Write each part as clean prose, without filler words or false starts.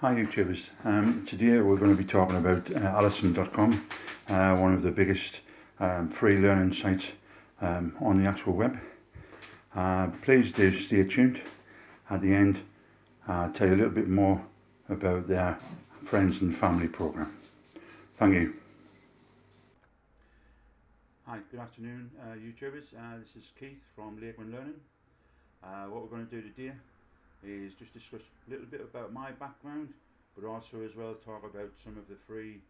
Hi YouTubers, today we're going to be talking about Alison.com, one of the biggest free learning sites on the actual web. Please do stay tuned. At the end, I'll tell you a little bit more about their friends and family program. Thank you. Hi, good afternoon YouTubers, this is Keith from Lakeman Learning. What we're going to do today is just discuss a little bit about my background, but also as well talk about some of the free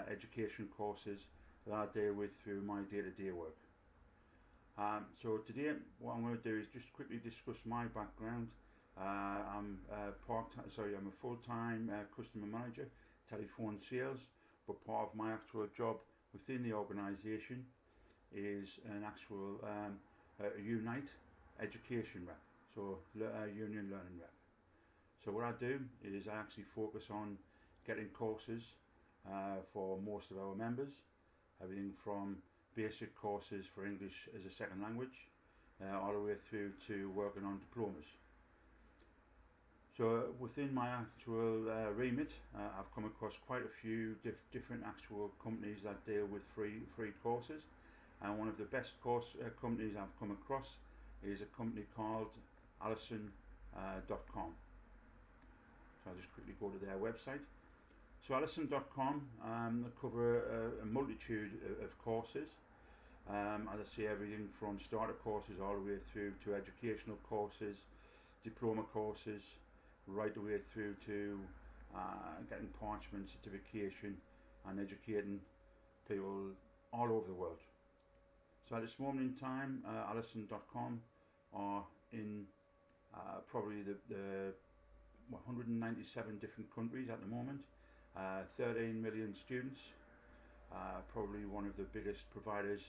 education courses that I deal with through my day-to-day work. So today what I'm going to do is just quickly discuss my background. I'm a full-time customer manager, telephone sales, but part of my actual job within the organisation is an actual Unite education rep. So Union Learning Rep. So what I do is I actually focus on getting courses for most of our members, everything from basic courses for English as a second language, all the way through to working on diplomas. So within my actual remit, I've come across quite a few different actual companies that deal with free courses, and one of the best companies I've come across is a company called Alison.com. So I'll just quickly go to their website. So Alison.com cover a multitude of courses. As I say, everything from starter courses all the way through to educational courses, diploma courses, right the way through to getting parchment certification and educating people all over the world. So at this moment in time, Alison.com are in probably the 197 different countries at the moment, 13 million students, probably one of the biggest providers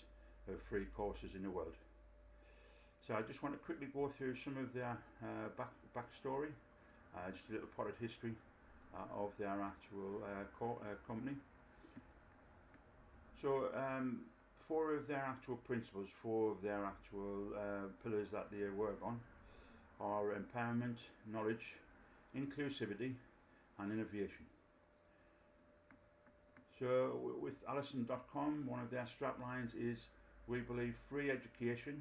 of free courses in the world. So I just want to quickly go through some of their backstory, just a little potted history of their actual company. So four of their actual principles, four of their actual pillars that they work on are empowerment, knowledge, inclusivity and innovation. So with Alison.com, one of their strap lines is, we believe free education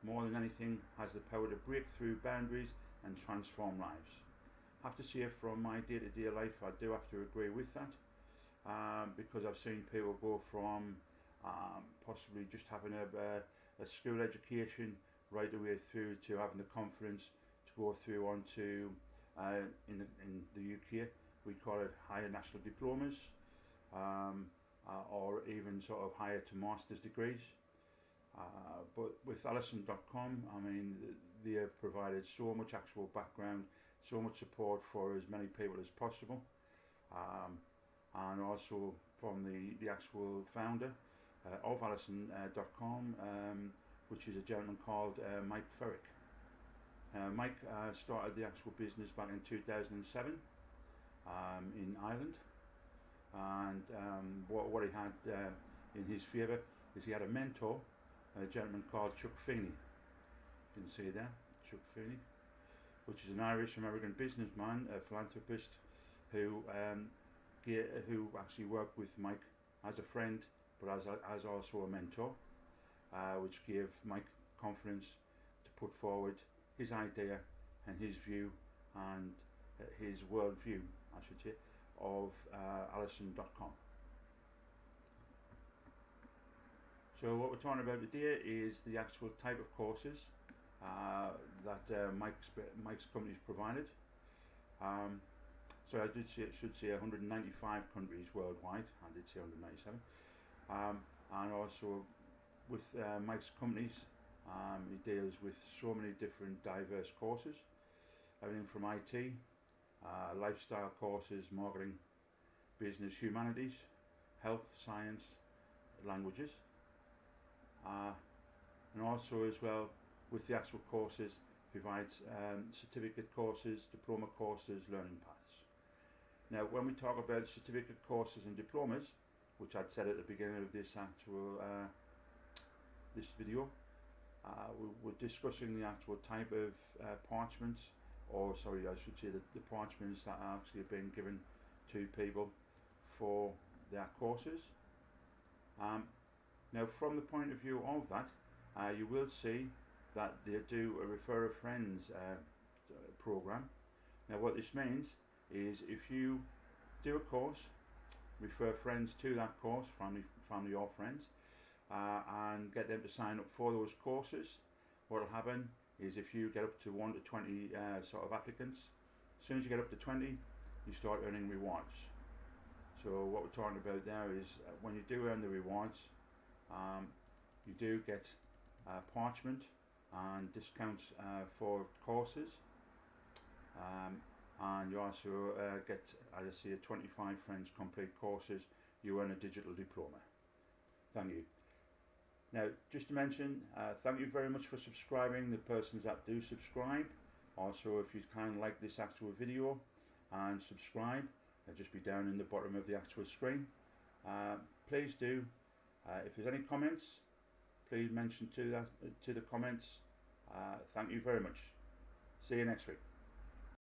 more than anything has the power to break through boundaries and transform lives. I have to say, from my day-to-day life, I do have to agree with that, because I've seen people go from possibly just having a school education right the way through to having the confidence to go through onto in the UK we call it higher national diplomas, or even sort of higher to master's degrees. But with Alison.com, I mean, they have provided so much actual background, so much support for as many people as possible, and also from the actual founder of Alison.com, which is a gentleman called Mike Ferrick. Mike started the actual business back in 2007 in Ireland, and what he had in his favour is he had a mentor, a gentleman called Chuck Feeney. You can see there, Chuck Feeney, which is an Irish-American businessman, a philanthropist, who actually worked with Mike as a friend, but as also a mentor, which gave Mike confidence to put forward his idea and his view and his worldview, I should say, of Alison.com. So what we're talking about today is the actual type of courses that Mike's company's provided. So I should say 195 countries worldwide. I did say 197. And also with Mike's companies, he deals with so many different diverse courses, everything from IT, lifestyle courses, marketing, business, humanities, health, science, languages, and also as well with the actual courses provides certificate courses, diploma courses, learning paths. Now when we talk about certificate courses and diplomas, which I'd said at the beginning of this actual this video, we're discussing the actual type of parchments or sorry, I should say the parchments that are actually being given to people for their courses. Now, from the point of view of that, you will see that they do a refer a friends program. Now, what this means is if you do a course, refer friends to that course, family or friends, and get them to sign up for those courses. What will happen is if you get up to 1 to 20 sort of applicants, as soon as you get up to 20, you start earning rewards. So what we're talking about there is when you do earn the rewards, you do get parchment and discounts for courses, and you also get, as I say, 25 friends complete courses. You earn a digital diploma. Thank you. Now, just to mention, thank you very much for subscribing, the persons that do subscribe. Also, if you can like this actual video and subscribe, it'll just be down in the bottom of the actual screen. Please do. If there's any comments, please mention to the comments. Thank you very much. See you next week.